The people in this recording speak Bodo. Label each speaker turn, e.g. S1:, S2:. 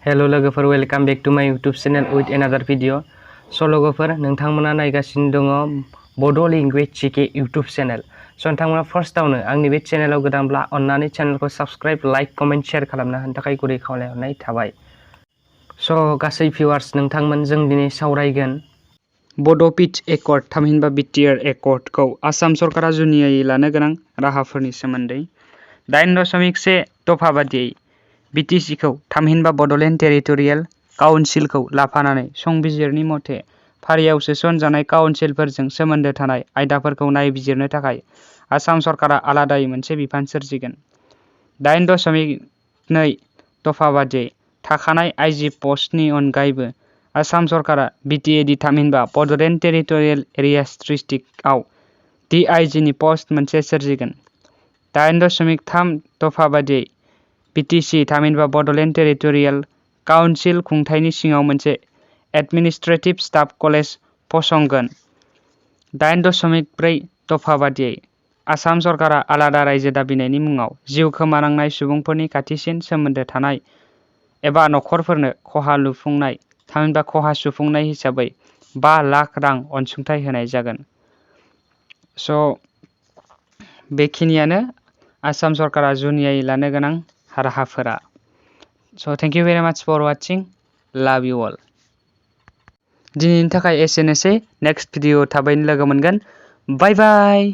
S1: हेलो लोगोफोर, वेलकाम बेक टू माय यूट्यूब चैनल विथ एनादार भिडिअ। स' लोगोफोर, नोंथांमोना नायगासिनो दङ बड' लेंगुवेज जिके यूट्यूब चैनल। स' नोंथांमोना फार्स्टआवनो आंनि बे चैनेलाव गोदानब्ला अन्नानै चैनेलखौ साबस्क्राइब, लाइक, कमेन्ट, शेयार खालामनो होनो थाखाय गुरै खावलायहरनाय थाबाय। स' गासै भिउवार्स, नोंथांमोन जों दिनै सावरायगोन बड' पिच एकर्ड थामहिनबा B.T.R एकर्डखौ आसाम सरकारा जुनियायै लानो गोनां राहाफोरनि सोमोन्दै। 9.1 दफा बादियै BTC-खौ थामहिनबा बड'लेण्ड टेरिटरियेल काउन्सिलखौ लाफानानै संबिजिरनि मथे फारियाव सोसनजानाय काउन्सिलफोरजों सोमोन्दो थानाय आयदाफोरखौ नायबिजिरनो थाखाय आसाम सरकारा आलादायै मोनसे बिफान सोरजिगोन। 9.2 दफा बादियै थाखानाय आइजि पस्टनि अनगायैबो आसाम सरकारा BTAD थामहिनबा बड'लेण्ड टेरिटरियेल एरियास डिस्ट्रिक्टआव DIG-नि पस्ट मोनसे सोरजिगोन। 8.3 दफा बादियै BTC थामहिनबा बड'लेण्ड टेरिटरियेल काउन्सिल खुंथायनि सिङाव मोनसे एडमिनिस्ट्रेटिभ स्टाफ कलेज फसंगोन। 8.4 दफा बादियै आसाम सरकारा आलादा रायजो दाबिनायनि मुङाव जिउ खोमानांनाय सुबुंफोरनि खाथिसिन सोमोन्दो थानाय एबा नखरफोरनो खहा लुफुंनाय थामहिनबा खहा सुफुंनाय हिसाबै 5 लाख रां अनसुंथाइ होनाय जागोन। स' बेखिनियानो आसाम सरकारा जुनियायै लानो गोनां राहाफोरा। स' थेंक इउ भेरि माच फर वाचिं, लाभ इउ अल। दिनैनि थाखाय एसेनोसै, नेक्स्ट भिडिअ थाबैनो लोगो मोनगोन। बाय बाय।